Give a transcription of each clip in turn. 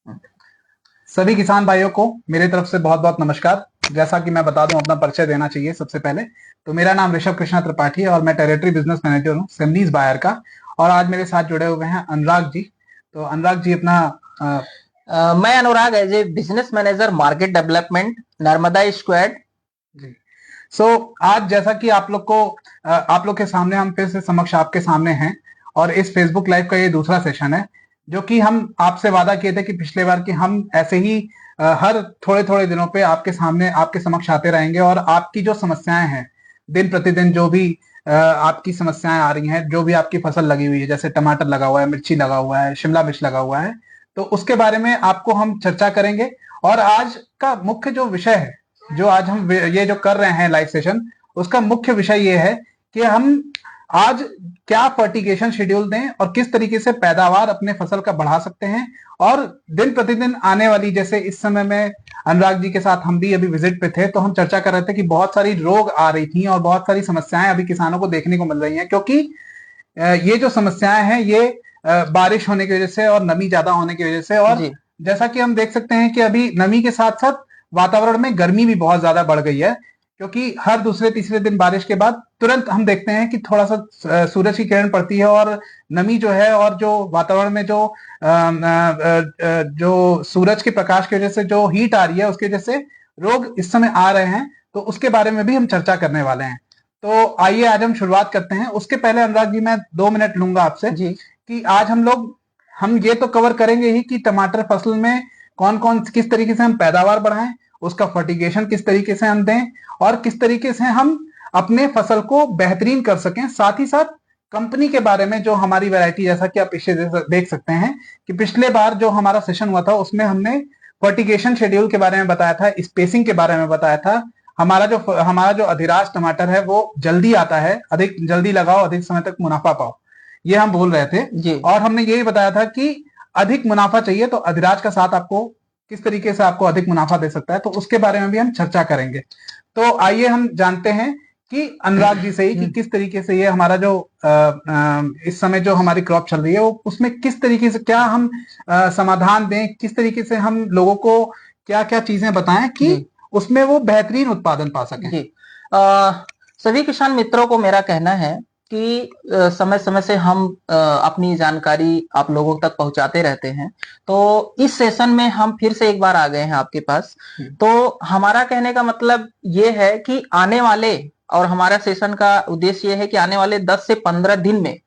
हम्म। सभी किसान भाइयों को मेरे तरफ से बहुत बहुत नमस्कार। जैसा कि मैं बता दूं, अपना परिचय देना चाहिए सबसे पहले। तो मेरा नाम ऋषभ कृष्णा त्रिपाठी है और मैं टेरिटरी बिजनेस मैनेजर हूं सेमनीज बायर का। और आज मेरे साथ जुड़े हुए हैं अनुराग जी। तो अनुराग जी अपना अ, मैं Anurag as a business manager market development Narmada squad. जी। सो आज जैसा कि आप लोग को आप लोग के सामने हम फिर से समक्ष आपके सामने हैं। और इस फेसबुक लाइव का ये दूसरा सेशन है, जो कि हम आपसे वादा किए थे कि पिछले बार कि हम ऐसे ही हर थोड़े थोड़े दिनों पे आपके सामने आपके समक्ष आते रहेंगे और आपकी जो समस्याएं हैं, दिन प्रतिदिन जो भी आपकी समस्याएं आ रही हैं, जो भी आपकी फसल लगी हुई है, जैसे टमाटर लगा हुआ है, मिर्ची लगा हुआ है, शिमला मिर्च लगा हुआ है, तो उसके बारे में आपको हम चर्चा करेंगे। और आज का मुख्य जो विषय है, जो आज हम ये जो कर रहे हैं लाइव सेशन, उसका मुख्य विषय ये है कि हम आज क्या फर्टिगेशन शेड्यूल दें और किस तरीके से पैदावार अपने फसल का बढ़ा सकते हैं। और दिन प्रतिदिन आने वाली, जैसे इस समय में अनुराग जी के साथ हम भी अभी विजिट पे थे, तो हम चर्चा कर रहे थे कि बहुत सारी रोग आ रही थी और बहुत सारी समस्याएं अभी किसानों को देखने को मिल रही हैं, क्योंकि ये जो समस्याएं हैं ये बारिश होने की वजह से और नमी ज्यादा होने की वजह से। और जी। जैसा कि हम देख सकते हैं कि अभी नमी के साथ साथ वातावरण में गर्मी भी बहुत ज्यादा बढ़ गई है, क्योंकि हर दूसरे तीसरे दिन बारिश के बाद तुरंत हम देखते हैं कि थोड़ा सा सूरज की किरण पड़ती है और नमी जो है और जो वातावरण में जो सूरज के प्रकाश की वजह से जो हीट आ रही है, उसकी वजह से रोग इस समय आ रहे हैं। तो उसके बारे में भी हम चर्चा करने वाले हैं। तो आइए आज हम शुरुआत करते हैं। उसके पहले अनुराग जी, मैं 2 मिनट लूंगा आपसे जी। कि आज हम ये तो कवर करेंगे ही कि टमाटर फसल में कौन कौन किस तरीके से हम पैदावार बढ़ाएं, उसका फर्टिगेशन किस तरीके से हम दें, और किस तरीके से हम अपने फसल को बेहतरीन कर सकें। साथ ही साथ कंपनी के बारे में, जो हमारी वैरायटी, जैसा कि आप पीछे देख सकते हैं कि पिछले बार जो हमारा सेशन हुआ था उसमें हमने फर्टिगेशन शेड्यूल के बारे में बताया था, स्पेसिंग के बारे में बताया था। हमारा जो अधिराज टमाटर है वो जल्दी आता है, अधिक जल्दी लगाओ, अधिक समय तक मुनाफा पाओ, ये हम बोल रहे थे। जी। और हमने यही बताया था कि अधिक मुनाफा चाहिए तो अधिराज का साथ आपको किस तरीके से आपको अधिक मुनाफा दे सकता है, तो उसके बारे में भी हम चर्चा करेंगे। तो आइए हम जानते हैं कि अनुराग जी से ही कि किस तरीके से ये हमारा जो इस समय जो हमारी क्रॉप चल रही है वो, उसमें किस तरीके से क्या हम समाधान दें, किस तरीके से हम लोगों को क्या क्या चीजें बताएं कि जी। उसमें वो बेहतरीन उत्पादन पा सकें। जी। सभी किसान मित्रों को मेरा कहना है कि समय समय से हम अपनी जानकारी आप लोगों तक पहुंचाते रहते हैं। तो इस सेशन में हम फिर से एक बार आ गए हैं आपके पास। तो हमारा कहने का मतलब ये है कि आने वाले, और हमारा सेशन का उद्देश्य ये है कि आने वाले 10 से 15 दिन में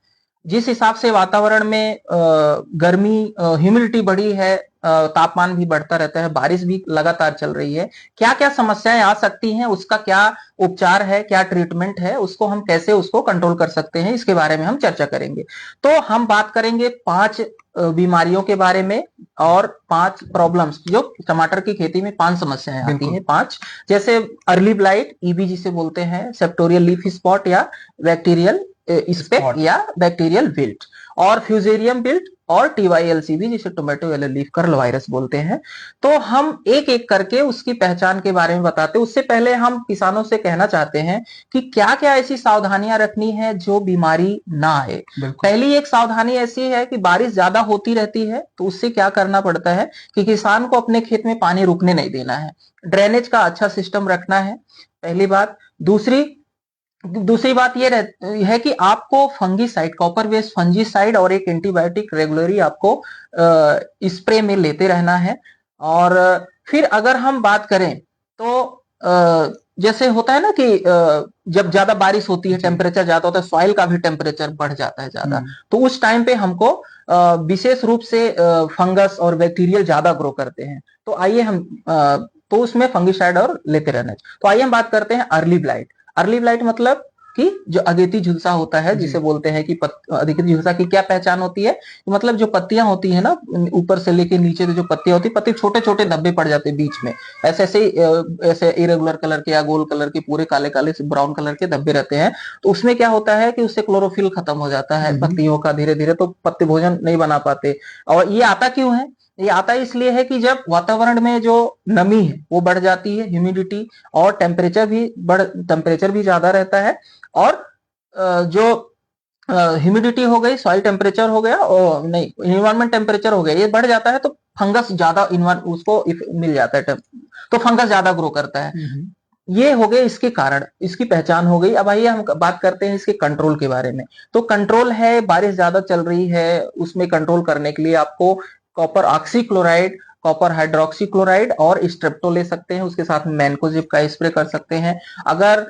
जिस हिसाब से वातावरण में गर्मी, ह्यूमिडिटी बढ़ी है, तापमान भी बढ़ता रहता है, बारिश भी लगातार चल रही है, क्या क्या समस्याएं आ सकती हैं, उसका क्या उपचार है, क्या ट्रीटमेंट है, उसको हम कैसे उसको कंट्रोल कर सकते हैं, इसके बारे में हम चर्चा करेंगे। तो हम बात करेंगे 5 बीमारियों के बारे में और 5 प्रॉब्लम्स, जो टमाटर की खेती में 5 समस्याएं आती हैं। 5 जैसे अर्ली ब्लाइट, ईबी जिसे बोलते हैं, सेप्टोरियल लीफ स्पॉट या बैक्टीरियल स्पेक या बैक्टीरियल विल्ट, और फ्यूजेरियम विल्ट और टीवाईएलसीवी जिसे tomato yellow leaf curl virus बोलते हैं। तो हम एक एक करके उसकी पहचान के बारे में बताते हैं। उससे पहले हम किसानों से कहना चाहते हैं कि क्या क्या ऐसी सावधानियां रखनी है जो बीमारी ना आए। पहली एक सावधानी ऐसी है कि बारिश ज्यादा होती रहती है, तो उससे क्या करना पड़ता है कि किसान को अपने खेत में पानी रुकने नहीं देना है, ड्रेनेज का अच्छा सिस्टम रखना है, पहली बात। दूसरी दूसरी बात ये है कि आपको फंगीसाइड, कॉपर बेस्ड फंजीसाइड और एक एंटीबायोटिक रेगुलरली आपको स्प्रे में लेते रहना है। और फिर अगर हम बात करें तो जैसे होता है ना कि जब ज्यादा बारिश होती है, टेम्परेचर ज्यादा होता है, सॉइल का भी टेम्परेचर बढ़ जाता है ज्यादा, तो उस टाइम पे हमको विशेष रूप से फंगस और बैक्टीरियल ज्यादा ग्रो करते हैं। तो आइए हम तो उसमें फंगिसाइड और लेते रहना चाहिए। तो आइए हम बात करते हैं अर्ली ब्लाइट। अर्ली ब्लाइट मतलब कि जो अगेती झुलसा होता है, जिसे बोलते हैं कि अगेती झुलसा की क्या पहचान होती है, मतलब जो पत्तियां होती है ना, ऊपर से लेके नीचे जो पत्तियां होती है, पत्ते छोटे छोटे धब्बे पड़ जाते हैं बीच में, ऐसे ऐसे ऐसे इरेगुलर कलर के या गोल कलर के, पूरे काले काले से ब्राउन कलर के धब्बे रहते हैं। तो उसमें क्या होता है कि उससे क्लोरोफिल खत्म हो जाता है पत्तियों का धीरे धीरे, तो पत्ते भोजन नहीं बना पाते। और ये आता क्यों है? ये आता इसलिए है कि जब वातावरण में जो नमी है वो बढ़ जाती है, ह्यूमिडिटी, और टेम्परेचर भी ज्यादा रहता है, और जो ह्यूमिडिटी हो गई, सॉइल टेम्परेचर हो गया, और नहीं, इन्वायरमेंट टेम्परेचर हो गया, ये बढ़ जाता है, तो फंगस ज्यादा उसको मिल जाता है, तो फंगस ज्यादा ग्रो करता है। ये हो गए इसके कारण, इसकी पहचान हो गई। अब आइए हम बात करते हैं इसके कंट्रोल के बारे में। तो कंट्रोल है, बारिश ज्यादा चल रही है, उसमें कंट्रोल करने के लिए आपको कॉपर ऑक्सीक्लोराइड, कॉपर हाइड्रोक्सीक्लोराइड और स्ट्रेप्टो ले सकते हैं, उसके साथ में मैनकोजिब का स्प्रे कर सकते हैं। अगर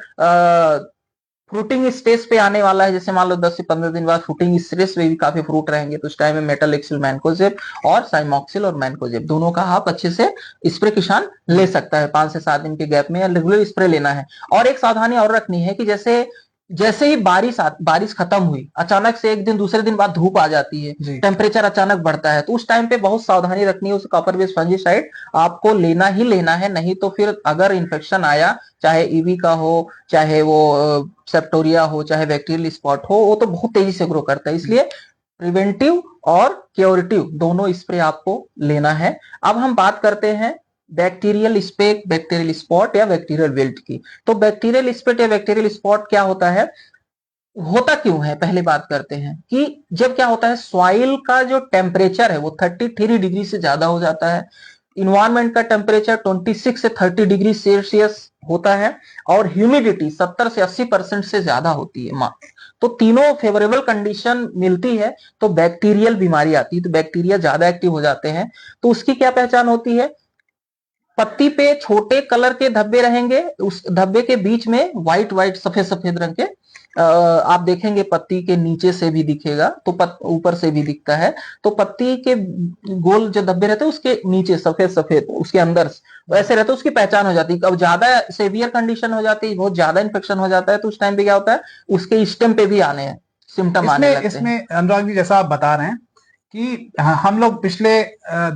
फ्रूटिंग स्टेज पे आने वाला है, जैसे मान लो 10 से 15 दिन बाद फ्रूटिंग स्टेज पे भी काफी फ्रूट रहेंगे, तो उस टाइम में मेटल एक्सिल मैनकोजेब और साइमोक्सिल और मैनकोजेब दोनों का आप अच्छे से स्प्रे किसान ले सकता है 5 से 7 दिन के गैप में, या रेगुलर स्प्रे लेना है। और एक सावधानी और रखनी है कि जैसे जैसे ही बारिश खत्म हुई, अचानक से एक दिन दूसरे दिन बाद धूप आ जाती है, टेम्परेचर अचानक बढ़ता है, तो उस टाइम पे बहुत सावधानी रखनी है। उस कॉपर बेस्ड फंजीसाइड आपको लेना ही लेना है, नहीं तो फिर अगर इन्फेक्शन आया, चाहे ईवी का हो, चाहे वो सेप्टोरिया हो, चाहे बैक्टीरियल स्पॉट हो, वो तो बहुत तेजी से ग्रो करता है। इसलिए प्रिवेंटिव और क्योरेटिव दोनों स्प्रे आपको लेना है। अब हम बात करते हैं बैक्टीरियल स्पेक, बैक्टीरियल स्पॉट या बैक्टीरियल विल्ट की। तो बैक्टीरियल स्पेट या बैक्टीरियल स्पॉट क्या होता है, होता क्यों है, पहले बात करते हैं कि जब क्या होता है, सॉइल का जो टेम्परेचर है वो 33 डिग्री से ज्यादा हो जाता है, इन्वायरमेंट का टेम्परेचर 26 से 30 डिग्री सेल्सियस होता है, और ह्यूमिडिटी 70 से 80% से ज्यादा होती है। तो तीनों फेवरेबल कंडीशन मिलती है तो बैक्टीरियल बीमारी आती है, तो बैक्टीरिया ज्यादा एक्टिव हो जाते हैं। तो उसकी क्या पहचान होती है, पत्ती पे छोटे कलर के धब्बे रहेंगे, उस धब्बे के बीच में व्हाइट व्हाइट सफेद सफेद रंग के आप देखेंगे, पत्ती के नीचे से भी दिखेगा, तो ऊपर से भी दिखता है। तो पत्ती के गोल जो धब्बे रहते हैं उसके नीचे सफेद सफेद, उसके अंदर वैसे रहते, उसकी पहचान हो जाती है। अब ज्यादा सेवियर कंडीशन हो जाती है, बहुत ज्यादा इन्फेक्शन हो जाता है, तो उस टाइम पे क्या होता है, उसके स्टेम पे भी आने हैं सिम्टम आने लगते हैं। इसमें अनुराग जी, जैसा आप बता रहे हैं कि हम लोग पिछले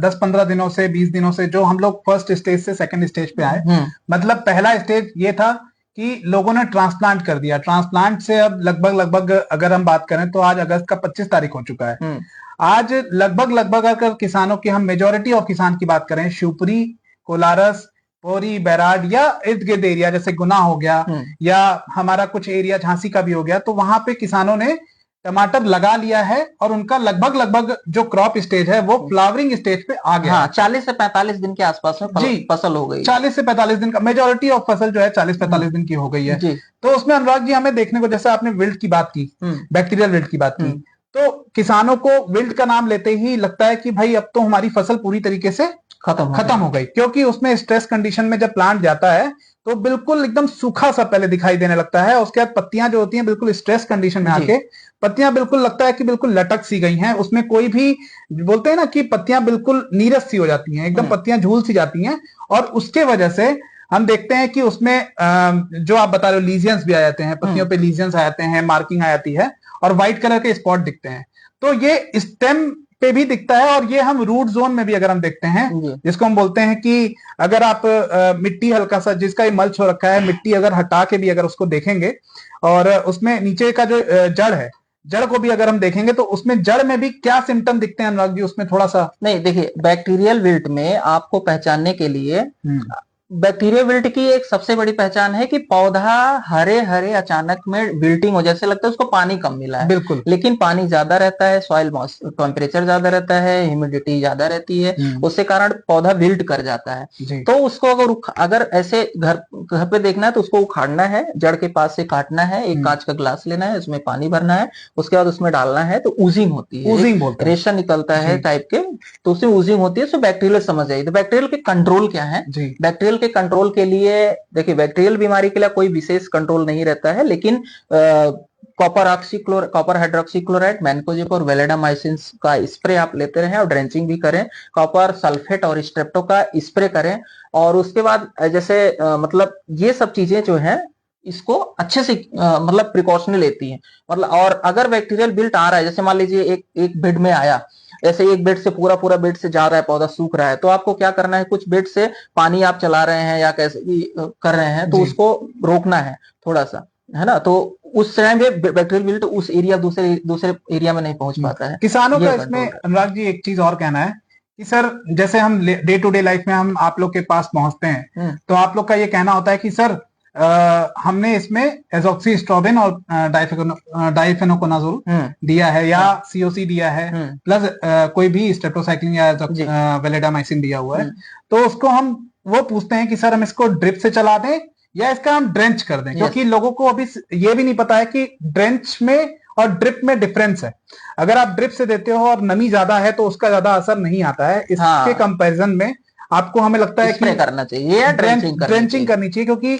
10-15 दिनों से 20 दिनों से जो हम लोग फर्स्ट स्टेज से सेकंड स्टेज पे आए, मतलब पहला स्टेज ये था कि लोगों ने ट्रांसप्लांट कर दिया। ट्रांसप्लांट से अब लगभग अगर हम बात करें तो आज अगस्त का 25 तारीख हो चुका है। आज लगभग अगर किसानों की हम मेजोरिटी ऑफ किसान की बात करें, शिवपुरी, कोलारस, पौरी, बैराड या इर्द गिर्द एरिया जैसे गुना हो गया, या हमारा कुछ एरिया झांसी का भी हो गया, तो वहां पे किसानों ने टमाटर लगा लिया है और उनका लगभग जो क्रॉप स्टेज है वो फ्लावरिंग स्टेज पे आ गया। हाँ, 40 से 45 दिन के आसपास में फसल हो गई। 40 से 45 दिन का मेजोरिटी ऑफ फसल जो है 40-45 दिन की हो गई है। तो उसमें अनुराग जी हमें देखने को, जैसे आपने विल्ट की बात की, बैक्टीरियल विल्ट की बात की, तो किसानों को विल्ट का नाम लेते ही लगता है कि भाई अब तो हमारी फसल पूरी तरीके से खत्म हो गई, क्योंकि उसमें स्ट्रेस कंडीशन में जब प्लांट जाता है तो बिल्कुल एकदम सूखा सा पहले दिखाई देने लगता है। उसके बाद पत्तियां जो होती हैं बिल्कुल स्ट्रेस कंडीशन में आके पत्तियां बिल्कुल लगता है कि बिल्कुल लटक सी गई हैं, उसमें कोई भी, बोलते हैं ना कि पत्तियां बिल्कुल नीरस सी हो जाती हैं, एकदम पत्तियां झूल सी जाती हैं। और उसके वजह से हम देखते हैं कि उसमें जो आप बता रहे हो लीजियंस भी आ जाते हैं, पत्तियों पे लीजियंस आ जाते हैं, मार्किंग आ जाती है और व्हाइट कलर के स्पॉट दिखते हैं। तो ये स्टेम पे भी दिखता है, और ये हम रूट जोन में भी अगर हम देखते हैं, जिसको हम बोलते हैं कि अगर आप मिट्टी हल्का सा, जिसका मल्च हो रखा है, मिट्टी अगर हटा के भी अगर उसको देखेंगे और उसमें नीचे का जो जड़ है, जड़ को भी अगर हम देखेंगे तो उसमें जड़ में भी क्या सिम्टम दिखते हैं अनुराग जी, उसमें थोड़ा सा। नहीं, देखिए, बैक्टीरियल विल्ट में आपको पहचानने के लिए, बैक्टीरियल विल्ट की एक सबसे बड़ी पहचान है कि पौधा हरे हरे अचानक में विल्टिंग हो, जैसे लगता है उसको पानी कम मिला है, बिल्कुल, लेकिन पानी ज्यादा रहता है, सॉइल टेम्परेचर ज्यादा रहता है, ह्यूमिडिटी ज्यादा रहती है, उसके कारण पौधा विल्ट कर जाता है। तो उसको अगर ऐसे घर पे देखना है तो उसको उखाड़ना है, जड़ के पास से काटना है, एक कांच का ग्लास लेना है, उसमें पानी भरना है, उसके बाद उसमें डालना है, तो ऊजिंग होती है, रेशा निकलता है टाइप के, तो उसमें ऊजिंग होती है, तो बैक्टीरियल समझ जाइए। तो बैक्टीरियल के कंट्रोल क्या है, बैक्टीरियल के कंट्रोल के लिए, देखिए, बैक्टीरियल बीमारी के लिए कोई विशेष कंट्रोल नहीं रहता है, लेकिन कॉपर हाइड्रोक्सीक्लोराइड, मैनकोजेब और वेलेडामाइसिन का स्प्रे आप लेते रहें और ड्रेंचिंग भी करें। कॉपर सल्फेट और स्ट्रेप्टो का स्प्रे करें, और उसके बाद जैसे मतलब ये सब चीजें जो हैं इसको अच्छे से मतलब प्रिकॉशनरी लेती हैं। मतलब, और अगर बैक्टीरियल विल्ट आ रहा है, जैसे मान लीजिए एक बेड में आया, ऐसे एक बेड से पूरा बेड से जा रहा है, पौधा सूख रहा है, तो आपको क्या करना है, कुछ बेड से पानी आप चला रहे हैं या कैसे भी कर रहे हैं, तो उसको रोकना है थोड़ा सा, है ना। तो उस टाइम पे बैक्टीरियल विल्ट उस एरिया दूसरे एरिया में नहीं पहुंच पाता है। किसानों का इसमें अनुराग जी एक चीज और कहना है कि सर, जैसे हम डे टू डे लाइफ में हम आप लोग के पास पहुंचते हैं, तो आप लोग का ये कहना होता है कि सर हमने इसमें एजॉक्सीस्ट्रोबिन और डाइफेनोकोनाजोल दिया है या सीओसी दिया है, प्लस कोई भी स्टेप्टोसाइक्लिन या वेलेडामाइसिन दिया हुआ है। तो उसको हम वो पूछते हैं कि सर हम इसको ड्रिप से चला दें या इसका हम ड्रेंच कर दें, क्योंकि लोगों को अभी ये भी नहीं पता है कि ड्रेंच में और ड्रिप में डिफरेंस है। अगर आप ड्रिप से देते हो और नमी ज्यादा है तो उसका ज्यादा असर नहीं आता है। इसके कंपैरिजन में आपको हमें लगता है कि करना चाहिए या ड्रेंचिंग करनी चाहिए, क्योंकि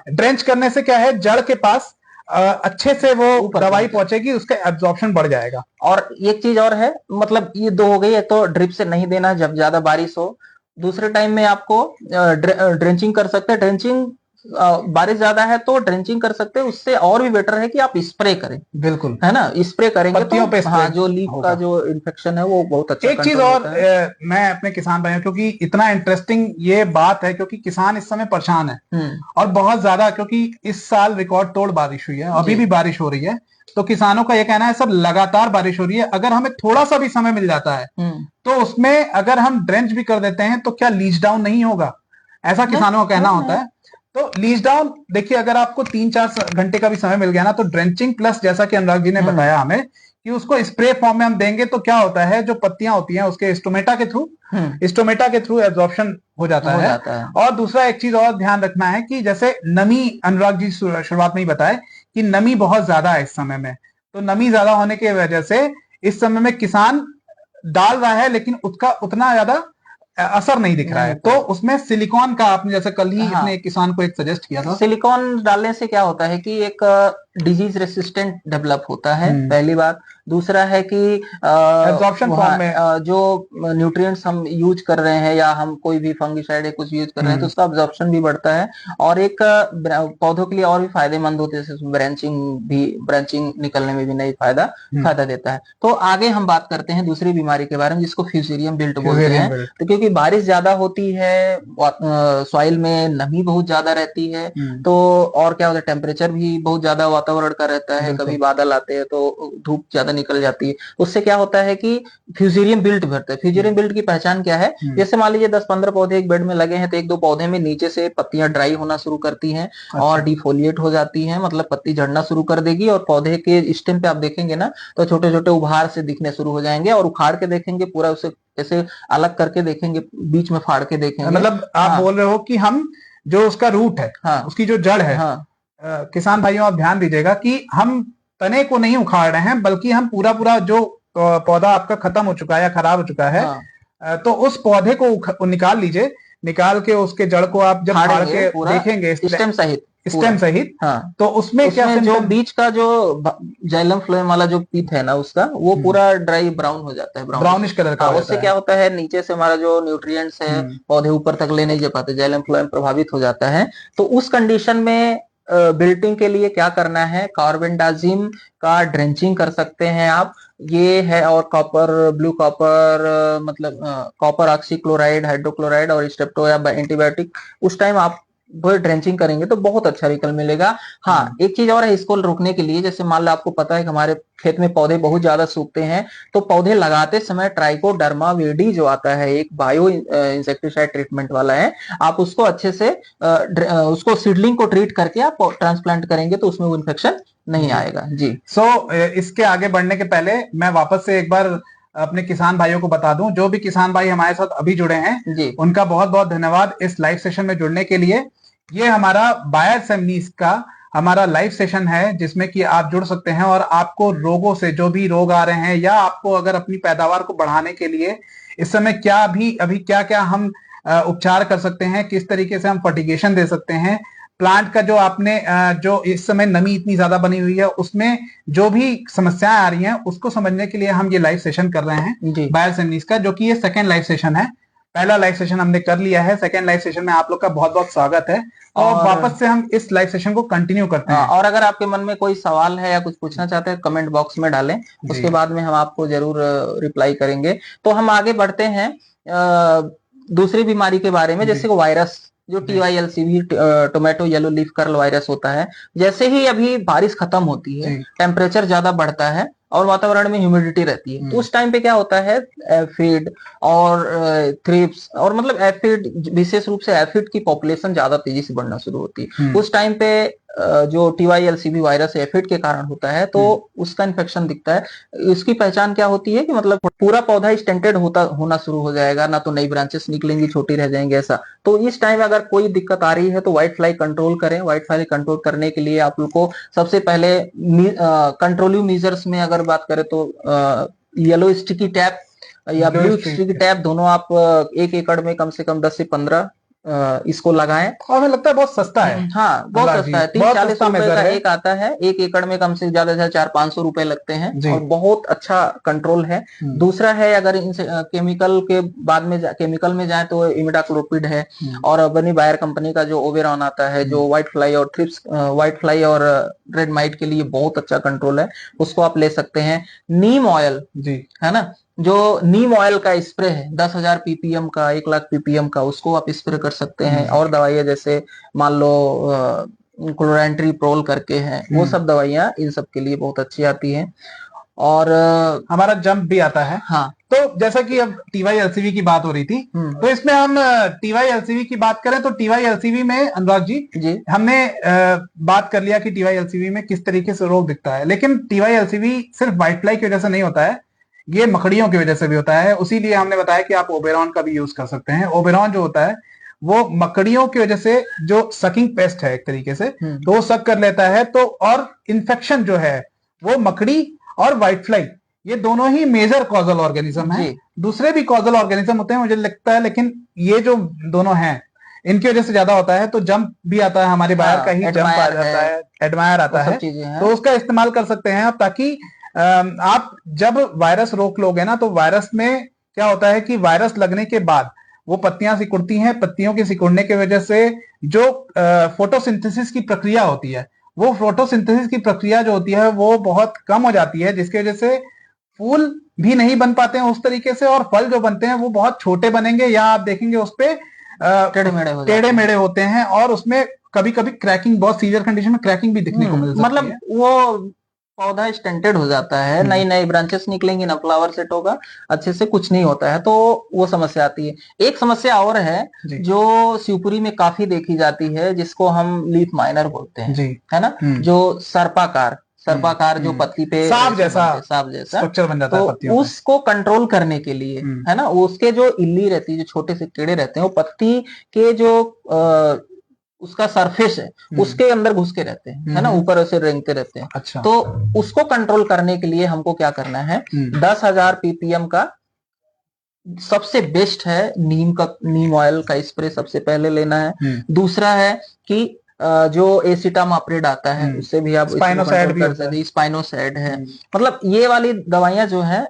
ड्रेंच करने से क्या है, जड़ के पास अच्छे से वो दवाई पहुंचेगी, उसका एब्जॉर्प्शन बढ़ जाएगा। और एक चीज और है, मतलब ये दो हो गई है, तो ड्रिप से नहीं देना जब ज्यादा बारिश हो। दूसरे टाइम में आपको ड्रेंचिंग कर सकते हैं। ड्रेंचिंग बारिश ज्यादा है तो ड्रेंचिंग कर सकते हैं, उससे और भी बेटर है कि आप स्प्रे करें। बिल्कुल, है ना, स्प्रे करेंगे पत्तियों पे हाँ, जो लीफ का जो इन्फेक्शन है वो बहुत अच्छा। एक चीज और मैं अपने किसान भाइयों, क्योंकि इतना इंटरेस्टिंग ये बात है, क्योंकि किसान इस समय परेशान है और बहुत ज्यादा, क्योंकि इस साल रिकॉर्ड तोड़ बारिश हुई है, अभी भी बारिश हो रही है। तो किसानों का ये कहना है सब लगातार बारिश हो रही है, अगर हमें थोड़ा सा भी समय मिल जाता है तो उसमें अगर हम ड्रेंच भी कर देते हैं तो क्या लीच डाउन नहीं होगा, ऐसा किसानों का कहना होता है। तो लीच डाउन देखिए, अगर आपको 3-4 घंटे का भी समय मिल गया ना, तो ड्रेंचिंग प्लस जैसा कि अनुराग जी ने बताया हमें कि उसको स्प्रे फॉर्म में हम देंगे तो क्या होता है, जो पत्तियां होती हैं उसके स्टोमेटा के थ्रू एब्जॉर्प्शन हो जाता है। और दूसरा एक चीज और ध्यान रखना है कि जैसे नमी, अनुराग जी शुरुआत में ही बताए कि नमी बहुत ज्यादा है इस समय में, तो नमी ज्यादा होने की वजह से इस समय में किसान डाल रहा है लेकिन उसका उतना ज्यादा असर नहीं दिख रहा है। तो उसमें सिलिकॉन का, आपने जैसे कल ही इसने एक किसान को एक सजेस्ट किया था, सिलिकॉन डालने से क्या होता है कि एक डिजीज रेसिस्टेंट डेवलप होता है, पहली बात। दूसरा है कि एब्जॉर्प्शन फॉर्म में जो न्यूट्रिएंट्स हम यूज कर रहे हैं या हम कोई भी फंगिसाइड है कुछ यूज कर रहे हैं तो उसका एब्जॉर्प्शन भी बढ़ता है। और एक पौधों के लिए और भी फायदेमंद होते हैं, जैसे ब्रांचिंग निकलने में भी नई फायदा देता है। तो आगे हम बात करते हैं दूसरी बीमारी के बारे में, जिसको फ्यूजेरियम विल्ट बोलते हैं। तो क्योंकि बारिश ज्यादा होती है, सॉइल में नमी बहुत ज्यादा रहती है, तो और क्या होता है, टेम्परेचर भी बहुत ज्यादा वातावरण का रहता है, कभी बादल आते हैं तो धूप ज्यादा निकल जाती है, उससे क्या होता है कि फ्यूजेरियम विल्ट बढ़ता है। फ्यूजेरियम विल्ट की पहचान क्या है, जैसे मान लीजिए 10-15 पौधे एक बेड में लगे हैं, तो 1-2 पौधे में नीचे से पत्तियां ड्राई होना शुरू करती हैं और डिफोलिएट हो जाती हैं, मतलब पत्ती झड़ना शुरू कर देगी, और पौधे के स्टेम पे आप देखेंगे ना तो छोटे छोटे उभार से दिखने शुरू हो जाएंगे, और उखाड़ के देखेंगे पूरा उसे ऐसे अलग करके देखेंगे, बीच में फाड़ के देखेंगे। मतलब आप बोल रहे हो कि हम जो उसका रूट है, उसकी जो जड़ है, किसान भाइयों आप ध्यान दीजिएगा कि हम तने को नहीं उखाड़ रहे हैं, बल्कि हम पूरा जो पौधा आपका खत्म हो चुका है या खराब हो चुका है, तो उस पौधे को निकाल लीजिए, निकाल के उसके जड़ को आप जब फाड़ के देखेंगे स्टेम सहित, तो उसमें क्या, जो बीच का जो जाइलम फ्लोएम वाला जो पीत है ना उसका, वो पूरा ड्राई ब्राउन हो जाता है, ब्राउनिश कलर का। उससे क्या होता है, नीचे से हमारा जो न्यूट्रिएंट्स है पौधे ऊपर तक ले नहीं जा पाते, जाइलम फ्लोएम प्रभावित हो जाता है। तो उस कंडीशन में बिल्टिंग के लिए क्या करना है, कार्बेंडाजिम का ड्रेंचिंग कर सकते हैं आप, ये है। और ब्लू कॉपर, मतलब कॉपर ऑक्सीक्लोराइड, हाइड्रोक्लोराइड और स्टेप्टो या एंटीबायोटिक, उस टाइम आप ड्रेंचिंग करेंगे तो बहुत अच्छा रिजल्ट मिलेगा। हाँ, एक चीज और है इसको रोकने के लिए, जैसे मान लो आपको पता है कि हमारे खेत में पौधे बहुत ज्यादा सूखते हैं, तो पौधे लगाते समय ट्राइकोडर्मा विरिडी जो आता है, एक बायो इंसेक्टिसाइड ट्रीटमेंट वाला है, आप उसको अच्छे से उसको सीडलिंग को ट्रीट करके आप ट्रांसप्लांट करेंगे तो उसमें वो इन्फेक्शन नहीं आएगा जी। इसके आगे बढ़ने के पहले मैं वापस से एक बार अपने किसान भाइयों को बता दूं, जो भी किसान भाई हमारे साथ अभी जुड़े हैं जी, उनका बहुत बहुत धन्यवाद इस लाइव सेशन में जुड़ने के लिए। ये हमारा बायर सेमनीस का हमारा लाइव सेशन है, जिसमें कि आप जुड़ सकते हैं और आपको रोगों से, जो भी रोग आ रहे हैं, या आपको अगर अपनी पैदावार को बढ़ाने के लिए इस समय अभी क्या क्या हम उपचार कर सकते हैं, किस तरीके से हम फर्टिगेशन दे सकते हैं, प्लांट का जो आपने जो इस समय नमी इतनी ज्यादा बनी हुई है उसमें जो भी समस्याएं आ रही हैं उसको समझने के लिए हम ये लाइव सेशन कर रहे हैं बायर सेमनीस का, जो कि ये सेकंड लाइव सेशन है। पहला लाइव सेशन हमने कर लिया है, सेकंड लाइव सेशन में आप लोग का बहुत बहुत स्वागत है, और वापस से हम इस लाइव सेशन को कंटिन्यू करते हैं। और अगर आपके मन में कोई सवाल है या कुछ पूछना चाहते हैं, कमेंट बॉक्स में डालें, उसके बाद में हम आपको जरूर रिप्लाई करेंगे। तो हम आगे बढ़ते हैं दूसरी बीमारी के बारे में, जैसे वायरस जो जी TYLCV tomato yellow leaf curl virus होता है, जैसे ही अभी बारिश खत्म होती है, जी टेम्परेचर ज्यादा बढ़ता है और वातावरण में ह्यूमिडिटी रहती है, तो उस टाइम पे क्या होता है, एफिड और थ्रिप्स और मतलब एफिड, विशेष रूप से एफिड की पॉपुलेशन ज्यादा तेजी से बढ़ना शुरू होती है। हम्म उस टाइम पे जो TYLCV वायरस एफिड के कारण होता है, तो उसका इन्फेक्शन दिखता है। इसकी पहचान क्या होती है कि मतलब पूरा पौधा स्टेंटेड होना शुरू हो जाएगा, ना तो नई ब्रांचेस निकलेंगी, छोटी रह जाएंगी, ऐसा। तो इस टाइम अगर कोई दिक्कत आ रही है तो व्हाइट फ्लाई कंट्रोल करें। व्हाइट फ्लाई कंट्रोल करने के लिए आप लोग को सबसे पहले कंट्रोलिव मेजर्स में अगर बात करें तो येलो स्टिकी टैप या blue blue sticky streak tap, दोनों आप 1 एकड़ में कम से कम 10 से 15 इसको लगाएं। और हमें लगता है बहुत सस्ता है हाँ, बहुत अनुराग सस्ता जी, है, तीस बहुत चालीस सस्ता रुपए मेजर का है। एक आता है। 1 एकड़ में कम से ज्यादा से ज्यादा 400-500 रुपए लगते हैं जी और बहुत अच्छा कंट्रोल है। दूसरा है, अगर इनसे केमिकल के बाद में केमिकल में जाए तो इमिडाक्लोपिड है, और बनी बायर कंपनी का जो ओवेरॉन आता है, जो व्हाइट फ्लाई और थ्रिप्स, व्हाइट फ्लाई और रेड माइट के लिए बहुत अच्छा कंट्रोल है, उसको आप ले सकते हैं। नीम ऑयल, जी है ना, जो नीम ऑयल का स्प्रे है 10,000 ppm का, 1 लाख ppm का, उसको आप स्प्रे कर सकते हैं। और दवाइयां जैसे मान लो क्लोरेंट्री प्रोल करके हैं, वो सब दवाइयां इन सब के लिए बहुत अच्छी आती हैं। और हमारा जंप भी आता है। हाँ, तो जैसा कि अब TYLCV की बात हो रही थी, तो इसमें हम TYLCV की बात करें तो TYLCV में अनुराग जी, जी हमने बात कर लिया कि TYLCV में किस तरीके से रोग दिखता है, लेकिन TYLCV सिर्फ व्हाइट फ्लाई की वजह से नहीं होता है, ये मकड़ियों की वजह से भी होता है। उसी लिए हमने बताया कि आप ओबेरॉन का भी यूज कर सकते हैं। ओबेरॉन जो होता है वो मकड़ियों की वजह से, जो सकिंग पेस्ट है एक तरीके से, तो वो सक कर लेता है। तो और इन्फेक्शन जो है वो मकड़ी और व्हाइट फ्लाई, ये दोनों ही मेजर कॉजल ऑर्गेनिज्म है। दूसरे भी कॉजल ऑर्गेनिज्म होते हैं मुझे लगता है, लेकिन ये जो दोनों हैं इनकी वजह से ज्यादा होता है। तो जंप भी आता है, हमारे बायर का ही जंप आ जाता है, एडमायर आता है, तो उसका इस्तेमाल कर सकते हैं आप, ताकि आप जब वायरस रोक लोगे ना, तो वायरस में क्या होता है कि वायरस लगने के बाद वो पत्तियां सिकुड़ती हैं। पत्तियों के सिकुड़ने की वजह से जो फोटोसिंथेसिस की प्रक्रिया होती है, वो फोटोसिंथेसिस की प्रक्रिया जो होती है वो बहुत कम हो जाती है, जिसकी वजह से फूल भी नहीं बन पाते हैं उस तरीके से, और फल जो बनते हैं वो बहुत छोटे बनेंगे, या आप देखेंगे उस पे टेढ़े मेढ़े होते हैं, और उसमें कभी कभी क्रैकिंग, बहुत सीवियर कंडीशन में क्रैकिंग भी दिखने को मिल सकती मतलब है। वो पौधा स्टेंटेड हो जाता है, नई नई ब्रांचेस निकलेंगी ना, फ्लावर सेट होगा, अच्छे से कुछ नहीं होता है, तो वो समस्या आती है। एक समस्या और है जो शिवपुरी में काफी देखी जाती है, जिसको हम लीफ माइनर बोलते हैं, है ना, जो सर्पाकार जो पत्ती पे सांप जैसा स्ट्रक्चर बन जाता है तो पत्तियों पे। उसको कंट्रोल करने के लिए, है ना, उसके जो इल्ली रहती है, जो छोटे से कीड़े रहते हैं, वो पत्ती के जो उसका सरफेस है उसके अंदर घुस के रहते हैं, है ना, ऊपर ऐसे रेंगते रहते हैं। अच्छा। तो उसको कंट्रोल करने के लिए हमको क्या करना है, 10,000 ppm का सबसे बेस्ट है नीम ऑयल का स्प्रे सबसे पहले लेना है। दूसरा है कि जो एसिटामाप्रिड आता है, उससे भी आप स्पाइनोसाइड भी कर सकते हैं। स्पाइनोसाइड है, मतलब ये वाली दवाइयां जो है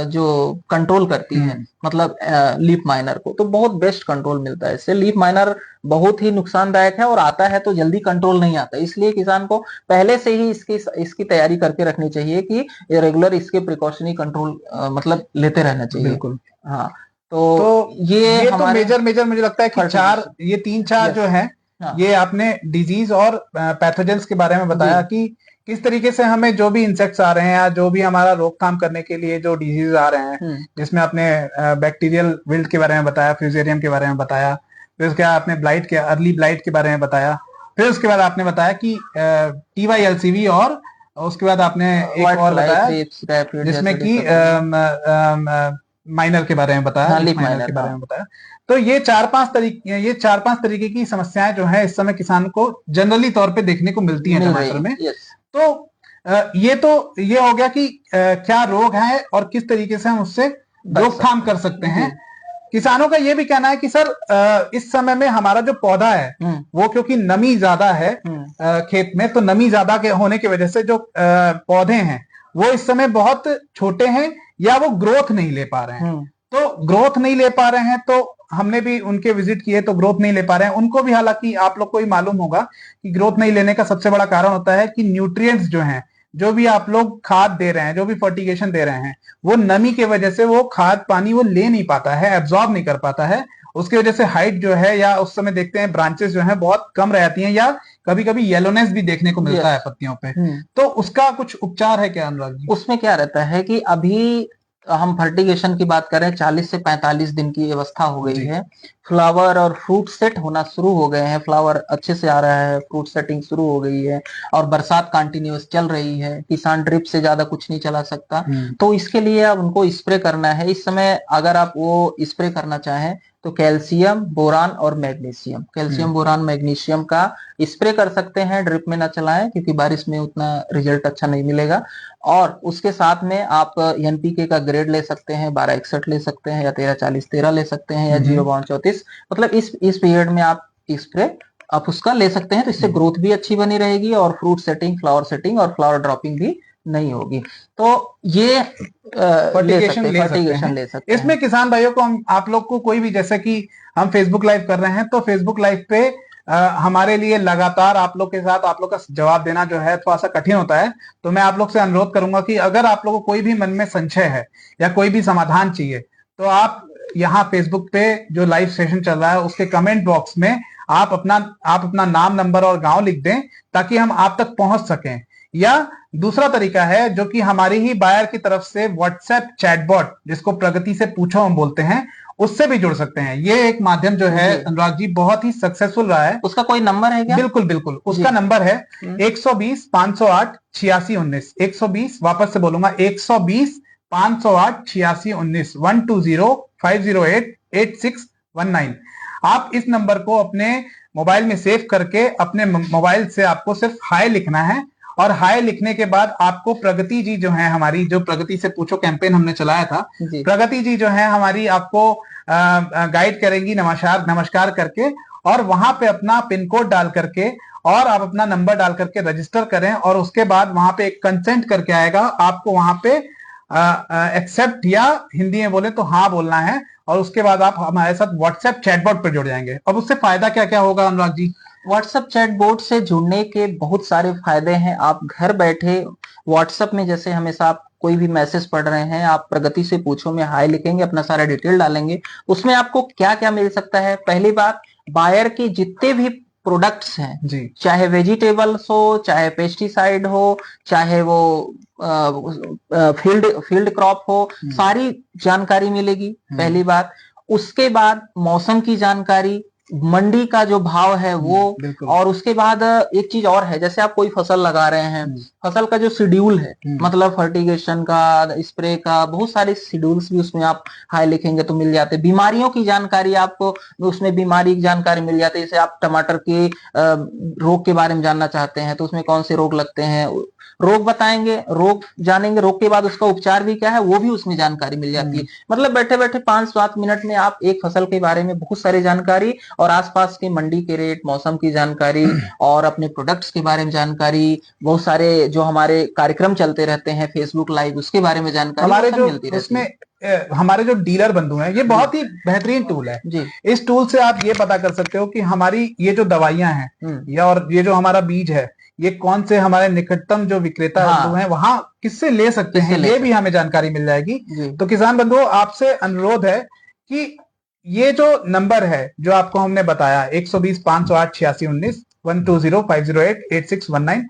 जो कंट्रोल करती हैं, मतलब लीफ माइनर को, तो बहुत बेस्ट कंट्रोल मिलता है इससे। लीफ माइनर बहुत ही नुकसानदायक है, और आता है तो जल्दी कंट्रोल नहीं आता, इसलिए किसान को पहले से ही इसकी तैयारी करके रखनी चाहिए कि रेगुलर इसके प्रिकॉशनरी कंट्रोल मतलब लेते रहना चाहिए। बिल्कुल। हाँ, तो ये तो मेजर मुझे लगता है कि ये 3-4 जो है, ये आपने डिजीज और पैथोजेंस के बारे में बताया कि किस तरीके से हमें जो भी इंसेक्ट्स आ रहे हैं, या जो भी हमारा रोकथाम करने के लिए जो डिजीज आ रहे हैं, जिसमें आपने बैक्टीरियल विल्ट के बारे में बताया, फ्यूजेरियम के बारे में बताया, फिर उसके बाद आपने ब्लाइट के, अर्ली ब्लाइट के बारे में बताया, फिर उसके बाद आपने बताया कि TYLCV, और उसके बाद आपने एक और बताया जिसमें कि माइनर के बारे में बताया, लीफ माइनर के बारे में बताया। तो ये 4-5 तरीके की समस्याएं जो है इस समय किसान को जनरली तौर पे देखने को मिलती हैं टमाटर में। तो ये हो गया कि क्या रोग है और किस तरीके से हम उससे रोकथाम कर सकते हैं। किसानों का ये भी कहना है कि सर इस समय में हमारा जो पौधा है वो, क्योंकि नमी ज्यादा है खेत में, तो नमी ज्यादा के होने की वजह से जो पौधे हैं वो इस समय बहुत छोटे हैं, या वो ग्रोथ नहीं ले पा रहे हैं। तो ग्रोथ नहीं ले पा रहे हैं, तो हमने भी उनके विजिट किए, तो ग्रोथ नहीं ले पा रहे हैं उनको भी। हालांकि आप लोग को ही मालूम होगा कि ग्रोथ नहीं लेने का सबसे बड़ा कारण होता है कि न्यूट्रिएंट्स जो हैं, जो भी आप लोग खाद दे रहे हैं, जो भी फर्टिगेशन दे रहे हैं, वो नमी की वजह से वो खाद पानी वो ले नहीं पाता है, एब्जॉर्ब नहीं कर पाता है, उसकी वजह से हाइट जो है, या उस समय देखते हैं ब्रांचेस जो है बहुत कम रहती हैं, या कभी कभी येलोनेस भी देखने को मिलता है पत्तियों पे। तो उसका कुछ उपचार है क्या अनुराग जी? उसमें क्या रहता है कि अभी हम फर्टिगेशन की बात करें, 40 से 45 दिन की व्यवस्था हो गई है। फ्लावर और फ्रूट सेट होना शुरू हो गए हैं, फ्लावर अच्छे से आ रहा है, फ्रूट सेटिंग शुरू हो गई है, और बरसात कंटिन्यूअस चल रही है। किसान ड्रिप से ज्यादा कुछ नहीं चला सकता, तो इसके लिए अब उनको स्प्रे करना है। इस समय अगर आप वो स्प्रे करना चाहें तो कैल्शियम, बोरान और मैग्नीशियम, कैल्शियम, बोरान, मैग्नीशियम का स्प्रे कर सकते हैं। ड्रिप में ना चलाएं क्योंकि बारिश में उतना रिजल्ट अच्छा नहीं मिलेगा। और उसके साथ में आप एनपीके का ग्रेड ले सकते हैं, 1261 ले सकते हैं, या 1340-13 ले सकते हैं, या 0-34। मतलब इस पीरियड में आप स्प्रे आप उसका ले सकते हैं, तो इससे ग्रोथ भी अच्छी बनी रहेगी और फ्रूट सेटिंग, फ्लावर सेटिंग और फ्लावर ड्रॉपिंग भी नहीं होगी। तो ये फर्टिगेशन ले सकते हैं। इसमें किसान भाइयों को, हम आप लोग को कोई भी, जैसे कि हम फेसबुक लाइव कर रहे हैं, तो फेसबुक लाइव पे हमारे लिए लगातार आप लोग के साथ आप लोग का जवाब देना जो है थोड़ा सा कठिन होता है। तो मैं आप लोग से अनुरोध करूंगा कि अगर आप लोगों को कोई भी मन में संशय है या कोई भी समाधान चाहिए, तो आप यहाँ फेसबुक पे जो लाइव सेशन चल रहा है उसके कमेंट बॉक्स में आप अपना नाम, नंबर और गांव लिख दें, ताकि हम आप तक पहुंच सकें। या दूसरा तरीका है जो कि हमारी ही बायर की तरफ से व्हाट्सएप चैटबॉट, जिसको प्रगति से पूछो हम बोलते हैं, उससे भी जुड़ सकते हैं। ये एक माध्यम जो है अनुराग जी बहुत ही सक्सेसफुल रहा है। उसका कोई नंबर है क्या? बिल्कुल बिल्कुल, उसका नंबर है 120-508-8619। 120, वापस से बोलूंगा, 120-508-8619, 120-508-8619। आप इस नंबर को अपने मोबाइल में सेव करके अपने मोबाइल से आपको सिर्फ हाय लिखना है, और हाय लिखने के बाद आपको प्रगति जी जो है, हमारी जो प्रगति से पूछो कैंपेन हमने चलाया था, प्रगति जी जो है हमारी, आपको गाइड करेंगी नमस्कार करके, और वहां पे अपना पिन कोड डाल करके और आप अपना नंबर डाल करके रजिस्टर करें। और उसके बाद वहां पे एक कंसेंट करके आएगा, आपको वहां पे एक्सेप्ट, या हिंदी में बोले तो हाँ बोलना है, और उसके बाद आप हमारे साथ व्हाट्सएप चैटबॉट पर जुड़ जाएंगे। अब उससे फायदा क्या क्या होगा अनुराग जी? व्हाट्सएप चैटबॉट से जुड़ने के बहुत सारे फायदे हैं। आप घर बैठे व्हाट्सएप में, जैसे हमेशा आप कोई भी मैसेज पढ़ रहे हैं, आप प्रगति से पूछो में हाय लिखेंगे, अपना सारा डिटेल डालेंगे, उसमें आपको क्या क्या मिल सकता है। पहली बात, बायर के जितने भी प्रोडक्ट्स हैं, चाहे वेजिटेबल्स हो, चाहे पेस्टिसाइड हो, चाहे वो फील्ड क्रॉप हो, सारी जानकारी मिलेगी, पहली बात। उसके बाद मौसम की जानकारी, मंडी का जो भाव है वो, और उसके बाद एक चीज और है, जैसे आप कोई फसल लगा रहे हैं, फसल का जो शेड्यूल है, मतलब फर्टिगेशन का, स्प्रे का, बहुत सारे शेड्यूल्स भी उसमें आप हाई लिखेंगे तो मिल जाते हैं। बीमारियों की जानकारी आपको उसमें, बीमारी की जानकारी मिल जाती है। जैसे आप टमाटर के रोग के बारे में जानना चाहते हैं, तो उसमें कौन से रोग लगते हैं, रोग बताएंगे, रोग जानेंगे, रोग के बाद उसका उपचार भी क्या है वो भी उसमें जानकारी मिल जाती है। मतलब बैठे बैठे 5-7 मिनट में आप एक फसल के बारे में बहुत सारी जानकारी, और आसपास के मंडी के रेट, मौसम की जानकारी, और अपने प्रोडक्ट्स के बारे में जानकारी, बहुत सारे जो हमारे कार्यक्रम चलते रहते हैं फेसबुक लाइव, उसके बारे में जानकारी हमारे जो मिलती रहती उसमें हमारे जो डीलर बंधु हैं, ये बहुत ही बेहतरीन टूल है जी। इस टूल से आप ये पता कर सकते हो कि हमारी ये जो दवाइयां हैं, या और ये जो हमारा बीज है, ये कौन से हमारे निकटतम जो विक्रेता बंधु हैं वहां किससे ले सकते हैं, ये भी हमें जानकारी मिल जाएगी। तो किसान बंधुओं, आपसे अनुरोध है कि ये जो नंबर है जो आपको हमने बताया, 120-508-8619, 120-508-8619,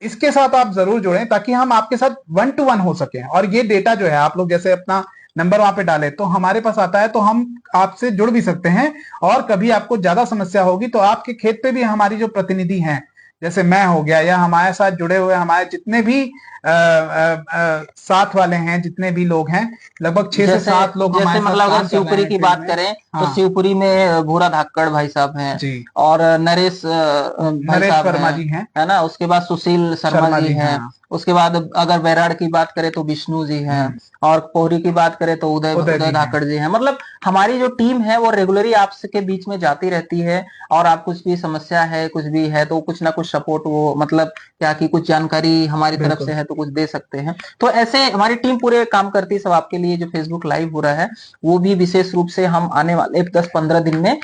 इसके साथ आप जरूर जुड़ें, ताकि हम आपके साथ 1 to 1 हो सके। और ये डेटा जो है, आप लोग जैसे अपना नंबर वहां पे डाले तो हमारे पास आता है, तो हम आपसे जुड़ भी सकते हैं। और कभी आपको ज्यादा समस्या होगी तो आपके खेत पे भी हमारी जो प्रतिनिधि हैं, जैसे मैं हो गया, या हमारे साथ जुड़े हुए हमारे जितने भी साथ वाले हैं, जितने भी लोग हैं, लगभग 6 से 7 लोग हमारे साथ, मतलब अगर शिवपुरी की बात करें तो शिवपुरी में भूरा धाकड़ भाई साहब हैं, और नरेश वर्मा जी हैं, है ना। उसके बाद सुशील शर्मा जी हैं। उसके बाद अगर बैराड़ की बात करें तो विष्णु जी हैं, और कोहरी की बात करें तो उदय धाकड़ जी हैं। मतलब हमारी जो टीम है वो रेगुलरली आपके बीच में जाती रहती है, और आप कुछ भी समस्या है, कुछ भी है, तो कुछ ना कुछ सपोर्ट, वो मतलब क्या कि कुछ जानकारी हमारी तरफ से है तो कुछ दे सकते हैं। तो ऐसे हमारी टीम पूरे काम करती है सब आपके लिए। जो फेसबुक लाइव हो रहा है वो भी विशेष रूप से हम आने वाले 10-15 दिन में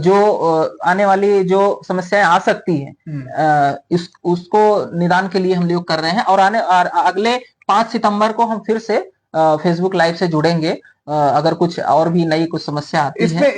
जो आने वाली जो समस्याएं आ सकती है उसको निदान के लिए हम लोग कर रहे हैं। और अगले 5 सितंबर को हम फिर से फेसबुक लाइव से जुड़ेंगे, अगर कुछ और भी नई कुछ समस्या आती है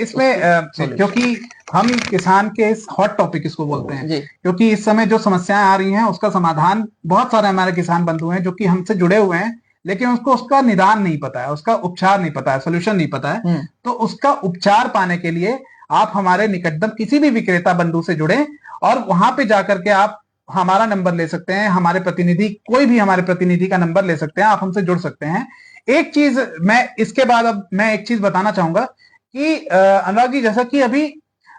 क्योंकि हम किसान के इस हॉट टॉपिक इसको बोलते हैं, क्योंकि इस समय जो समस्याएं आ रही हैं उसका समाधान बहुत सारे हमारे किसान बंधु हैं जो कि हमसे जुड़े हुए हैं, लेकिन उसको उसका निदान नहीं पता है, उसका उपचार नहीं पता है, सोल्यूशन नहीं पता है। तो उसका उपचार पाने के लिए आप हमारे निकटतम किसी भी विक्रेता बंधु से जुड़े और वहां पे जाकर के आप हमारा नंबर ले सकते हैं, हमारे प्रतिनिधि, कोई भी हमारे प्रतिनिधि का नंबर ले सकते हैं, आप हमसे जुड़ सकते हैं। एक चीज मैं इसके बाद अब मैं एक चीज बताना चाहूंगा कि अनुराग जी, जैसा कि अभी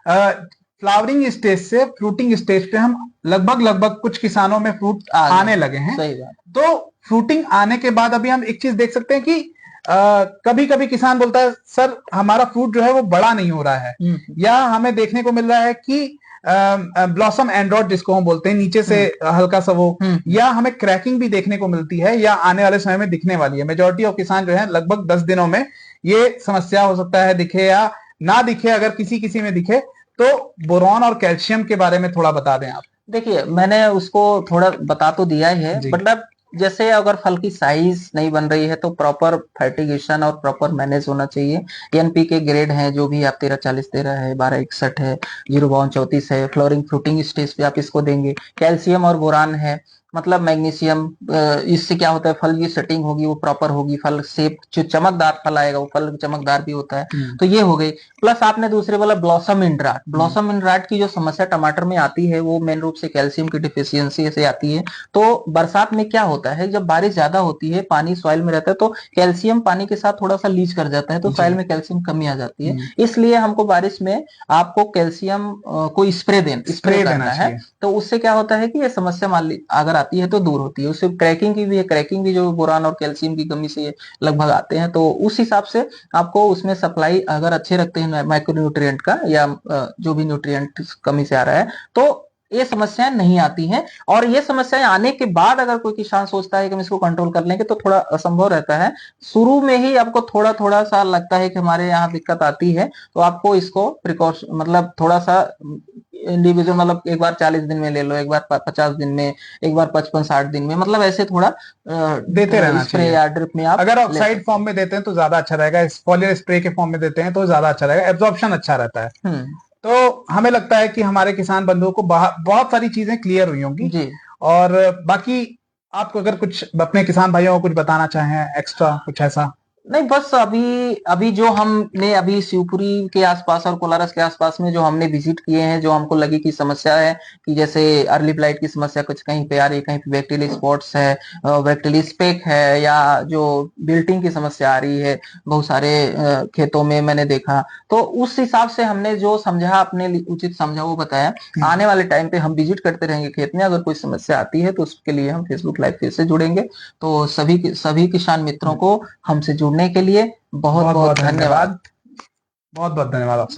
फ्लावरिंग स्टेज से फ्रूटिंग स्टेज पे हम लगभग कुछ किसानों में फ्रूट आने लगे हैं। सही बात। तो फ्रूटिंग आने के बाद अभी हम एक चीज देख सकते हैं कि कभी कभी किसान बोलता है सर हमारा फ्रूट जो है वो बड़ा नहीं हो रहा है, या हमें देखने को मिल रहा है कि ब्लॉसम एंड्रॉइड जिसको हम बोलते हैं, नीचे से हल्का सा वो, या हमें क्रैकिंग भी देखने को मिलती है, या आने वाले समय में दिखने वाली है। मेजोरिटी ऑफ किसान जो है लगभग 10 दिनों में ये समस्या हो सकता है दिखे या ना दिखे। अगर किसी किसी में दिखे तो बोरॉन और कैल्शियम के बारे में थोड़ा बता दें आप। देखिए, मैंने उसको थोड़ा बता तो दिया ही है, मतलब जैसे अगर फल की साइज नहीं बन रही है तो प्रॉपर फर्टिगेशन और प्रॉपर मैनेज होना चाहिए। एनपीके ग्रेड है जो भी आप 13-40-13 है, 12-61 है, 0-32-34 है, फ्लोरिंग फ्रूटिंग स्टेज पे आप इसको देंगे। कैल्शियम और बोरान है, मतलब मैग्नीशियम, इससे क्या होता है फल की सेटिंग होगी वो प्रॉपर होगी, फल शेप जो चमकदार फल आएगा वो फल चमकदार भी होता है। तो ये हो गई। प्लस आपने दूसरे बोला ब्लॉसम इंड्राट। ब्लॉसम इंड्राट की जो समस्या टमाटर में आती है वो मेन रूप से कैल्शियम की डिफिशियंसी से आती है। तो बरसात में क्या होता है, जब बारिश ज्यादा होती है, पानी सॉइल में रहता है तो कैल्शियम पानी के साथ थोड़ा सा लीच कर जाता है, तो सॉइल में कैल्शियम कमी आ जाती है। इसलिए हमको बारिश में आपको कैल्शियम को स्प्रे करना है। तो उससे क्या होता है कि ये समस्या मान ली अगर आती है तो दूर होती है। उससे क्रैकिंग की भी है, क्रैकिंग भी जो बोरान और कैल्शियम की कमी से लगभग आते हैं। तो उस हिसाब से आपको उसमें सप्लाई अगर अच्छे रखते हैं माइक्रो न्यूट्रिएंट का या जो भी न्यूट्रिएंट कमी से आ रहा है तो ये समस्याएं नहीं आती हैं। और ये समस्याएं आने के बाद अगर कोई किसान सोचता है कि हम इसको कंट्रोल कर लेंगे तो थोड़ा असंभव रहता है। शुरू में ही आपको थोड़ा थोड़ा सा लगता है कि हमारे यहाँ दिक्कत आती है, तो आपको इसको प्रिकॉशन मतलब थोड़ा सा इंडिविजुअल, मतलब एक बार 40 दिन में ले लो, एक बार 50 दिन में, एक बार 55-60 दिन में, मतलब ऐसे थोड़ा देते रहना स्प्रे या ड्रिप में आप अगर ऑक्साइड फॉर्म में देते हैं तो ज्यादा अच्छा रहेगा, फॉलियर स्प्रे के फॉर्म में देते हैं तो ज्यादा अच्छा रहेगा, एब्जॉर्प्शन अच्छा रहता है। तो हमें लगता है कि हमारे किसान बंधुओं को बहुत सारी चीजें क्लियर हुई होंगी जी। और बाकी आपको अगर कुछ अपने किसान भाइयों को कुछ बताना चाहें एक्स्ट्रा कुछ ऐसा? नहीं, बस अभी जो हमने अभी शिवपुरी के आसपास और कोलारस के आसपास में जो हमने विजिट किए हैं, जो हमको लगी कि समस्या है कि जैसे अर्ली ब्लाइट की समस्या कुछ कहीं पे आ रही है, कहीं पे बैक्टीरियल स्पॉट्स है, बैक्टीरियल स्पेक है, या जो बिल्टिंग की समस्या आ रही है बहुत सारे खेतों में मैंने देखा। तो उस हिसाब से हमने जो समझा, अपने उचित समझा वो बताया। आने वाले टाइम पे हम विजिट करते रहेंगे खेत में, अगर कोई समस्या आती है तो उसके लिए हम फेसबुक लाइव फिर से जुड़ेंगे। तो सभी किसान मित्रों को हमसे जुड़ने के लिए बहुत बहुत धन्यवाद। बहुत बहुत धन्यवाद आपसे।